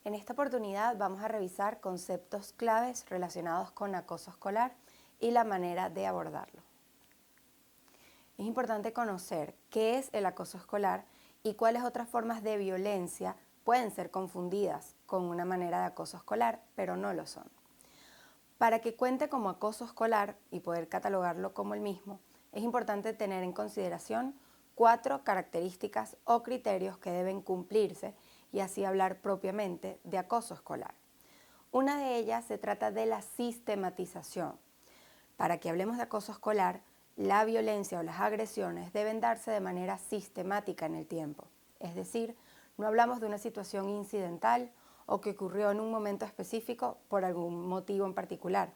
En esta oportunidad vamos a revisar conceptos claves relacionados con acoso escolar y la manera de abordarlo. Es importante conocer qué es el acoso escolar y cuáles otras formas de violencia pueden ser confundidas con una manera de acoso escolar, pero no lo son. Para que cuente como acoso escolar y poder catalogarlo como el mismo, es importante tener en consideración 4 características o criterios que deben cumplirse y así hablar propiamente de acoso escolar. Una de ellas se trata de la sistematización. Para que hablemos de acoso escolar, la violencia o las agresiones deben darse de manera sistemática en el tiempo. Es decir, no hablamos de una situación incidental o que ocurrió en un momento específico por algún motivo en particular,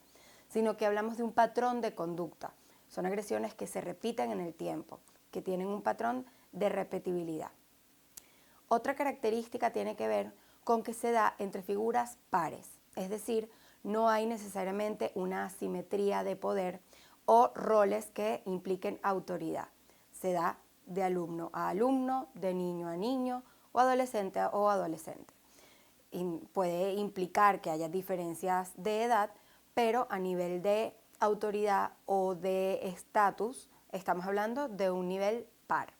sino que hablamos de un patrón de conducta. Son agresiones que se repiten en el tiempo, que tienen un patrón de repetibilidad. Otra característica tiene que ver con que se da entre figuras pares, es decir, no hay necesariamente una asimetría de poder o roles que impliquen autoridad. Se da de alumno a alumno, de niño a niño o adolescente o adolescente. Puede implicar que haya diferencias de edad, pero a nivel de autoridad o de estatus estamos hablando de un nivel par.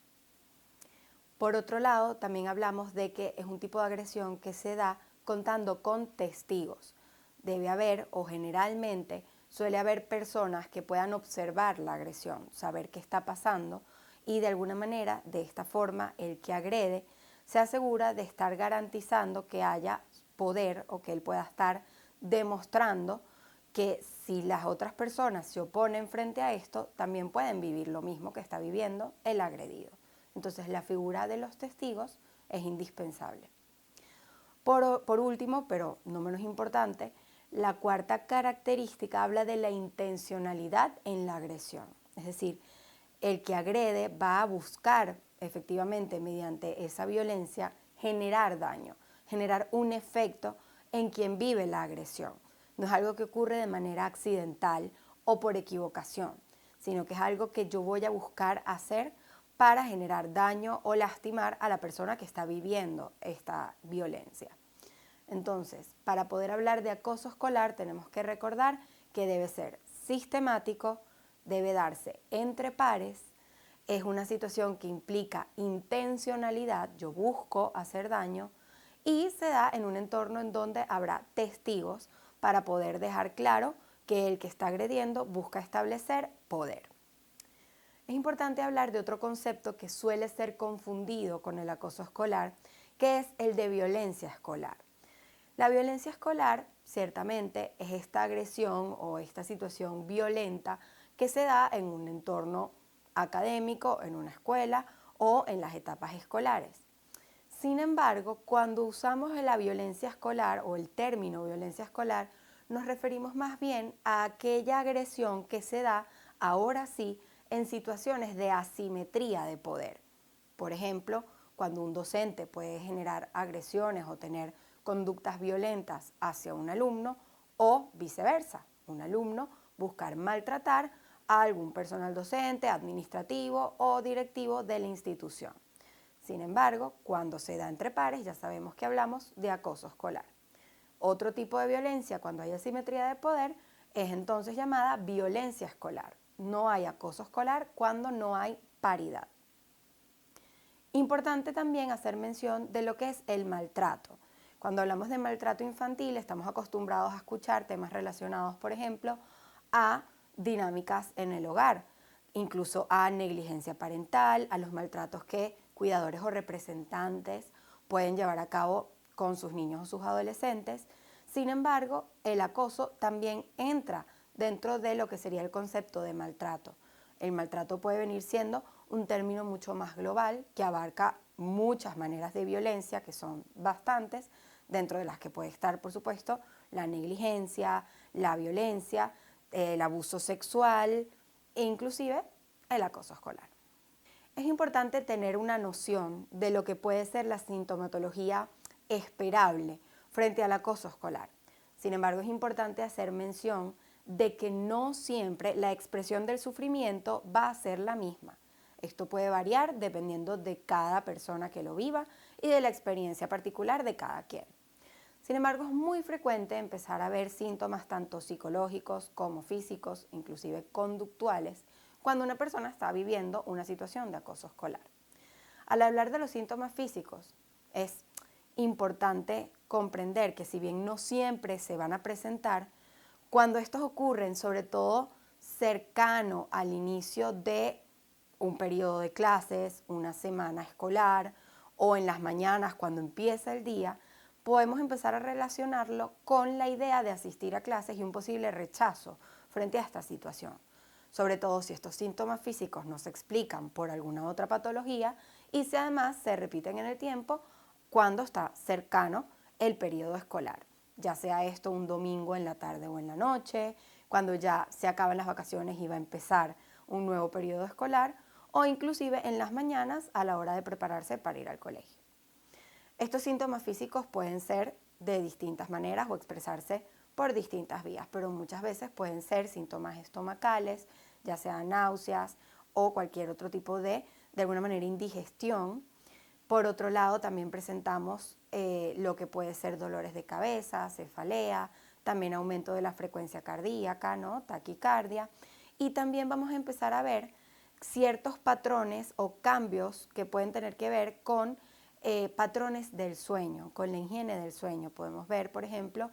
Por otro lado, también hablamos de que es un tipo de agresión que se da contando con testigos. Debe haber, o generalmente suele haber personas que puedan observar la agresión, saber qué está pasando y de alguna manera, de esta forma, el que agrede se asegura de estar garantizando que haya poder o que él pueda estar demostrando que si las otras personas se oponen frente a esto, también pueden vivir lo mismo que está viviendo el agredido. Entonces la figura de los testigos es indispensable. Por último, pero no menos importante, la cuarta característica habla de la intencionalidad en la agresión. Es decir, el que agrede va a buscar efectivamente mediante esa violencia generar daño, generar un efecto en quien vive la agresión. No es algo que ocurre de manera accidental o por equivocación, sino que es algo que yo voy a buscar hacer para generar daño o lastimar a la persona que está viviendo esta violencia. Entonces, para poder hablar de acoso escolar tenemos que recordar que debe ser sistemático, debe darse entre pares, es una situación que implica intencionalidad, yo busco hacer daño, y se da en un entorno en donde habrá testigos para poder dejar claro que el que está agrediendo busca establecer poder. Es importante hablar de otro concepto que suele ser confundido con el acoso escolar, que es el de violencia escolar. La violencia escolar, ciertamente, es esta agresión o esta situación violenta que se da en un entorno académico, en una escuela o en las etapas escolares. Sin embargo, cuando usamos la violencia escolar o el término violencia escolar, nos referimos más bien a aquella agresión que se da, ahora sí, en situaciones de asimetría de poder. Por ejemplo, cuando un docente puede generar agresiones o tener conductas violentas hacia un alumno o viceversa, un alumno buscar maltratar a algún personal docente, administrativo o directivo de la institución. Sin embargo, cuando se da entre pares, ya sabemos que hablamos de acoso escolar. Otro tipo de violencia, cuando hay asimetría de poder, es entonces llamada violencia escolar. No hay acoso escolar cuando no hay paridad. Importante también hacer mención de lo que es el maltrato. Cuando hablamos de maltrato infantil, estamos acostumbrados a escuchar temas relacionados, por ejemplo, a dinámicas en el hogar, incluso a negligencia parental, a los maltratos que cuidadores o representantes pueden llevar a cabo con sus niños o sus adolescentes. Sin embargo, el acoso también entra dentro de lo que sería el concepto de maltrato. El maltrato puede venir siendo un término mucho más global que abarca muchas maneras de violencia, que son bastantes, dentro de las que puede estar, por supuesto, la negligencia, la violencia, el abuso sexual e inclusive el acoso escolar. Es importante tener una noción de lo que puede ser la sintomatología esperable frente al acoso escolar. Sin embargo, es importante hacer mención de que no siempre la expresión del sufrimiento va a ser la misma. Esto puede variar dependiendo de cada persona que lo viva y de la experiencia particular de cada quien. Sin embargo, es muy frecuente empezar a ver síntomas tanto psicológicos como físicos, inclusive conductuales, cuando una persona está viviendo una situación de acoso escolar. Al hablar de los síntomas físicos, es importante comprender que si bien no siempre se van a presentar, cuando estos ocurren, sobre todo cercano al inicio de un periodo de clases, una semana escolar o en las mañanas cuando empieza el día, podemos empezar a relacionarlo con la idea de asistir a clases y un posible rechazo frente a esta situación. Sobre todo si estos síntomas físicos no se explican por alguna otra patología y si además se repiten en el tiempo cuando está cercano el periodo escolar, ya sea esto un domingo en la tarde o en la noche, cuando ya se acaban las vacaciones y va a empezar un nuevo periodo escolar, o inclusive en las mañanas a la hora de prepararse para ir al colegio. Estos síntomas físicos pueden ser de distintas maneras o expresarse por distintas vías, pero muchas veces pueden ser síntomas estomacales, ya sean náuseas o cualquier otro tipo de alguna manera, indigestión. Por otro lado, también presentamos lo que puede ser dolores de cabeza, cefalea, también aumento de la frecuencia cardíaca, ¿no? Taquicardia. Y también vamos a empezar a ver ciertos patrones o cambios que pueden tener que ver con patrones del sueño, con la higiene del sueño. Podemos ver, por ejemplo,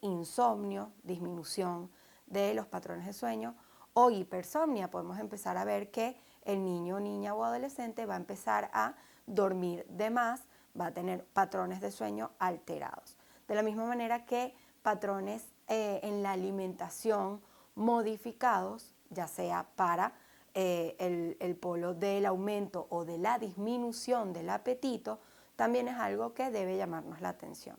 insomnio, disminución de los patrones de sueño, o hipersomnia. Podemos empezar a ver que el niño, niña o adolescente va a empezar a dormir de más, va a tener patrones de sueño alterados. De la misma manera que patrones en la alimentación modificados, ya sea para el polo del aumento o de la disminución del apetito, también es algo que debe llamarnos la atención.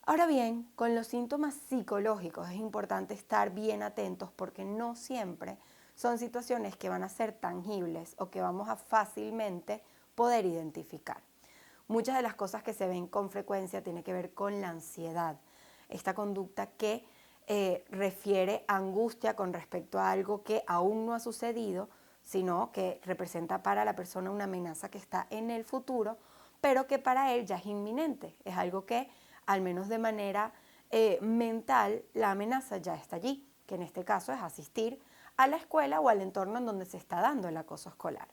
Ahora bien, con los síntomas psicológicos es importante estar bien atentos porque no siempre son situaciones que van a ser tangibles o que vamos a fácilmente poder identificar. Muchas de las cosas que se ven con frecuencia tienen que ver con la ansiedad, esta conducta que refiere a angustia con respecto a algo que aún no ha sucedido, sino que representa para la persona una amenaza que está en el futuro, pero que para él ya es inminente, es algo que al menos de manera mental la amenaza ya está allí, que en este caso es asistir a la escuela o al entorno en donde se está dando el acoso escolar.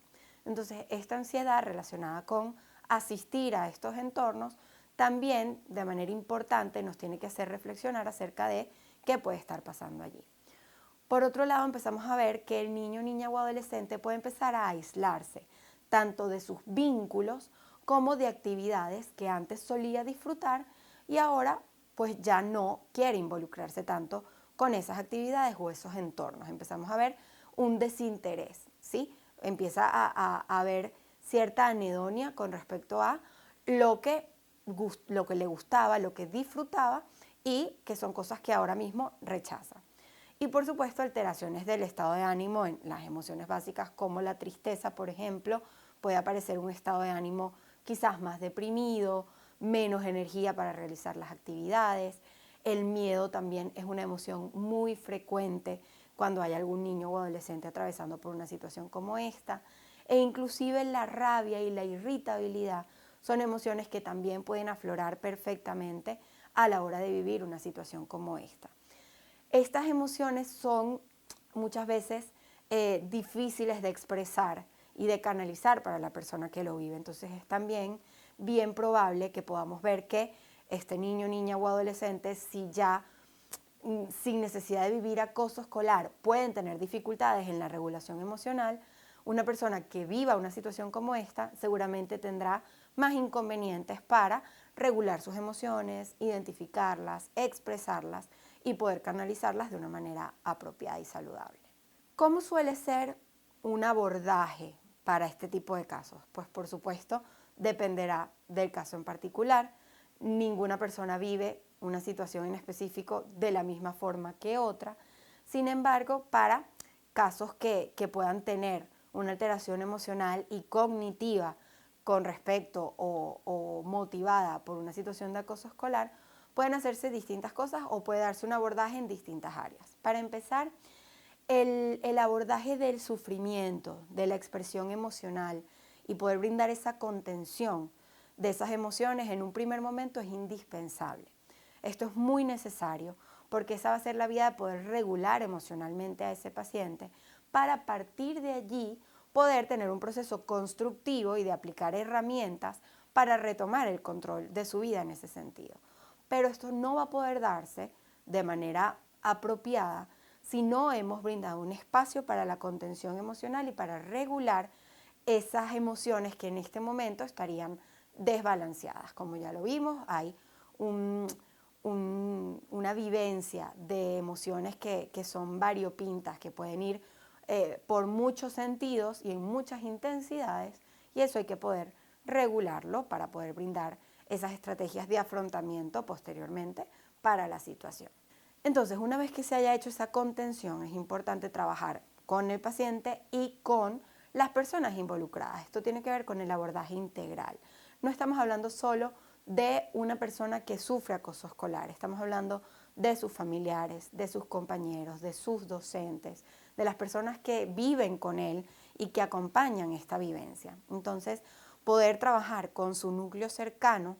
Entonces, esta ansiedad relacionada con asistir a estos entornos también de manera importante nos tiene que hacer reflexionar acerca de qué puede estar pasando allí. Por otro lado, empezamos a ver que el niño, niña o adolescente puede empezar a aislarse, tanto de sus vínculos como de actividades que antes solía disfrutar y ahora pues ya no quiere involucrarse tanto con esas actividades o esos entornos. Empezamos a ver un desinterés, ¿sí? Empieza a haber cierta anedonia con respecto a lo que le gustaba, lo que disfrutaba y que son cosas que ahora mismo rechaza. Y por supuesto alteraciones del estado de ánimo en las emociones básicas como la tristeza, por ejemplo, puede aparecer un estado de ánimo quizás más deprimido, menos energía para realizar las actividades. El miedo también es una emoción muy frecuente cuando hay algún niño o adolescente atravesando por una situación como esta. E inclusive la rabia y la irritabilidad son emociones que también pueden aflorar perfectamente a la hora de vivir una situación como esta. Estas emociones son muchas veces difíciles de expresar y de canalizar para la persona que lo vive. Entonces es también bien probable que podamos ver que este niño, niña o adolescente, si ya sin necesidad de vivir acoso escolar pueden tener dificultades en la regulación emocional, una persona que viva una situación como esta seguramente tendrá más inconvenientes para regular sus emociones, identificarlas, expresarlas y poder canalizarlas de una manera apropiada y saludable. ¿Cómo suele ser un abordaje para este tipo de casos? Pues por supuesto dependerá del caso en particular. Ninguna persona vive una situación en específico de la misma forma que otra. Sin embargo, para casos que puedan tener una alteración emocional y cognitiva con respecto o motivada por una situación de acoso escolar, pueden hacerse distintas cosas o puede darse un abordaje en distintas áreas. Para empezar, el abordaje del sufrimiento, de la expresión emocional y poder brindar esa contención de esas emociones en un primer momento es indispensable. Esto es muy necesario porque esa va a ser la vía de poder regular emocionalmente a ese paciente para a partir de allí poder tener un proceso constructivo y de aplicar herramientas para retomar el control de su vida en ese sentido. Pero esto no va a poder darse de manera apropiada si no hemos brindado un espacio para la contención emocional y para regular esas emociones que en este momento estarían desbalanceadas. Como ya lo vimos, hay una vivencia de emociones que son variopintas, que pueden ir por muchos sentidos y en muchas intensidades, y eso hay que poder regularlo para poder brindar esas estrategias de afrontamiento posteriormente para la situación. Entonces, una vez que se haya hecho esa contención, es importante trabajar con el paciente y con las personas involucradas. Esto tiene que ver con el abordaje integral. No estamos hablando solo de una persona que sufre acoso escolar, estamos hablando de sus familiares, de sus compañeros, de sus docentes, de las personas que viven con él y que acompañan esta vivencia. Entonces, poder trabajar con su núcleo cercano,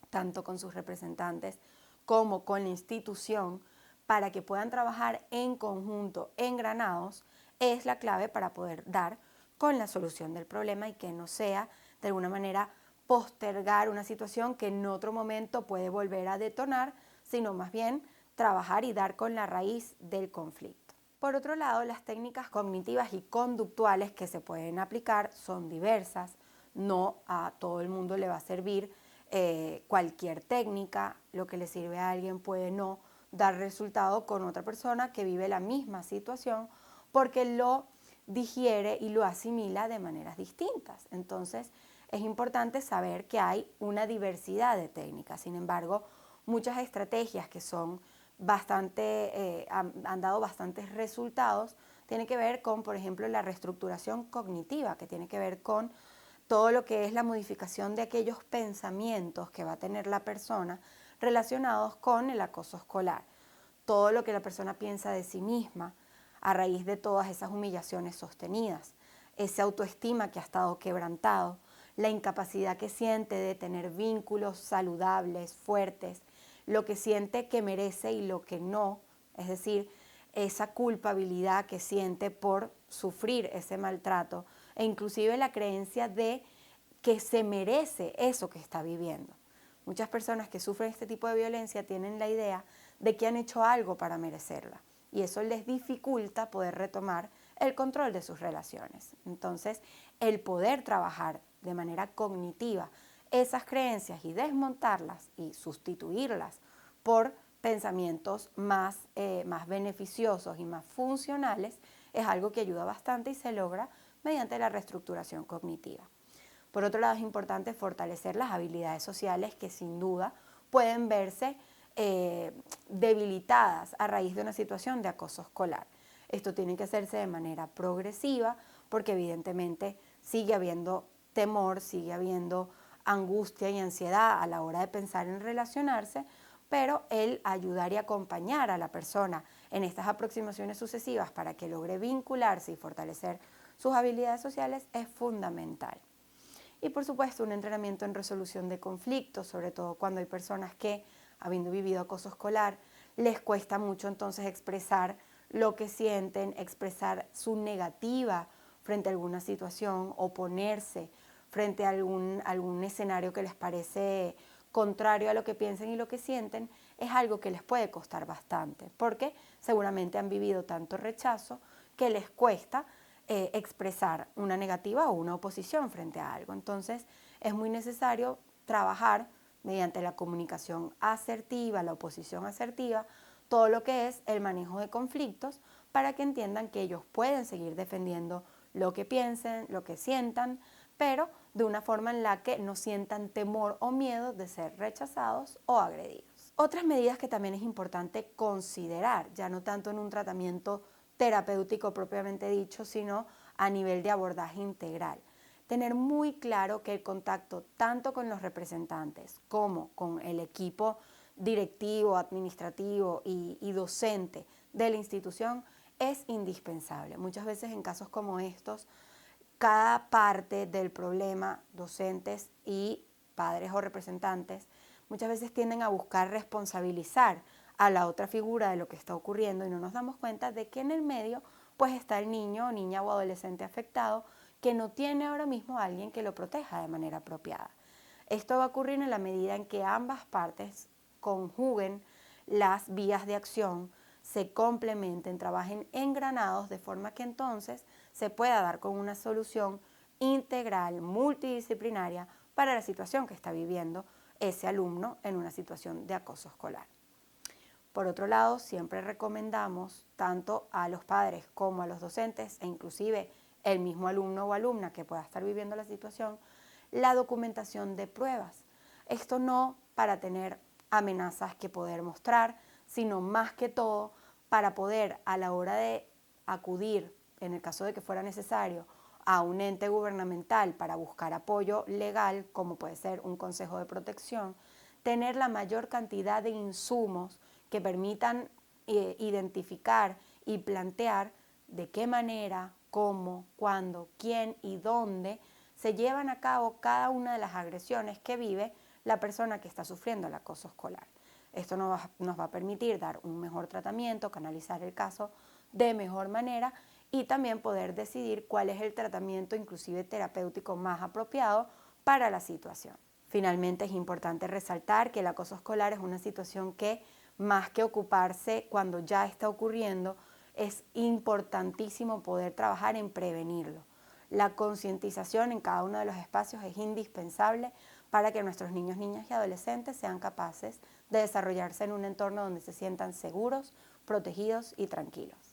tanto con sus representantes como con la institución, para que puedan trabajar en conjunto, engranados, es la clave para poder dar con la solución del problema y que no sea de alguna manera postergar una situación que en otro momento puede volver a detonar, sino más bien trabajar y dar con la raíz del conflicto. Por otro lado, las técnicas cognitivas y conductuales que se pueden aplicar son diversas. No a todo el mundo le va a servir cualquier técnica. Lo que le sirve a alguien puede no dar resultado con otra persona que vive la misma situación porque lo digiere y lo asimila de maneras distintas. Entonces, es importante saber que hay una diversidad de técnicas. Sin embargo, muchas estrategias que son han dado bastantes resultados, tiene que ver con, por ejemplo, la reestructuración cognitiva, que tiene que ver con todo lo que es la modificación de aquellos pensamientos que va a tener la persona relacionados con el acoso escolar. Todo lo que la persona piensa de sí misma a raíz de todas esas humillaciones sostenidas, esa autoestima que ha estado quebrantado, la incapacidad que siente de tener vínculos saludables, fuertes, lo que siente que merece y lo que no, es decir, esa culpabilidad que siente por sufrir ese maltrato e inclusive la creencia de que se merece eso que está viviendo. Muchas personas que sufren este tipo de violencia tienen la idea de que han hecho algo para merecerla y eso les dificulta poder retomar el control de sus relaciones. Entonces, el poder trabajar de manera cognitiva esas creencias y desmontarlas y sustituirlas por pensamientos más beneficiosos y más funcionales es algo que ayuda bastante y se logra mediante la reestructuración cognitiva. Por otro lado, es importante fortalecer las habilidades sociales que sin duda pueden verse debilitadas a raíz de una situación de acoso escolar. Esto tiene que hacerse de manera progresiva porque evidentemente sigue habiendo temor, sigue habiendo angustia y ansiedad a la hora de pensar en relacionarse, pero el ayudar y acompañar a la persona en estas aproximaciones sucesivas para que logre vincularse y fortalecer sus habilidades sociales es fundamental. Y por supuesto un entrenamiento en resolución de conflictos, sobre todo cuando hay personas que, habiendo vivido acoso escolar, les cuesta mucho entonces expresar lo que sienten, expresar su negativa frente a alguna situación, oponerse frente a algún escenario que les parece contrario a lo que piensen y lo que sienten, es algo que les puede costar bastante, porque seguramente han vivido tanto rechazo que les cuesta expresar una negativa o una oposición frente a algo. Entonces, es muy necesario trabajar mediante la comunicación asertiva, la oposición asertiva, todo lo que es el manejo de conflictos para que entiendan que ellos pueden seguir defendiendo lo que piensen, lo que sientan, pero de una forma en la que no sientan temor o miedo de ser rechazados o agredidos. Otras medidas que también es importante considerar, ya no tanto en un tratamiento terapéutico propiamente dicho, sino a nivel de abordaje integral. Tener muy claro que el contacto tanto con los representantes como con el equipo directivo, administrativo y docente de la institución es indispensable. Muchas veces en casos como estos, cada parte del problema, docentes y padres o representantes muchas veces tienden a buscar responsabilizar a la otra figura de lo que está ocurriendo y no nos damos cuenta de que en el medio pues está el niño, niña o adolescente afectado que no tiene ahora mismo a alguien que lo proteja de manera apropiada. Esto va a ocurrir en la medida en que ambas partes conjuguen las vías de acción, se complementen, trabajen engranados de forma que entonces se pueda dar con una solución integral, multidisciplinaria para la situación que está viviendo ese alumno en una situación de acoso escolar. Por otro lado, siempre recomendamos tanto a los padres como a los docentes e inclusive el mismo alumno o alumna que pueda estar viviendo la situación, la documentación de pruebas. Esto no para tener amenazas que poder mostrar, sino más que todo para poder a la hora de acudir, en el caso de que fuera necesario, a un ente gubernamental para buscar apoyo legal, como puede ser un consejo de protección, tener la mayor cantidad de insumos que permitan identificar y plantear de qué manera, cómo, cuándo, quién y dónde se llevan a cabo cada una de las agresiones que vive la persona que está sufriendo el acoso escolar. Esto nos va a permitir dar un mejor tratamiento, canalizar el caso de mejor manera y también poder decidir cuál es el tratamiento, inclusive terapéutico, más apropiado para la situación. Finalmente, es importante resaltar que el acoso escolar es una situación que, más que ocuparse cuando ya está ocurriendo, es importantísimo poder trabajar en prevenirlo. La concientización en cada uno de los espacios es indispensable para que nuestros niños, niñas y adolescentes sean capaces de desarrollarse en un entorno donde se sientan seguros, protegidos y tranquilos.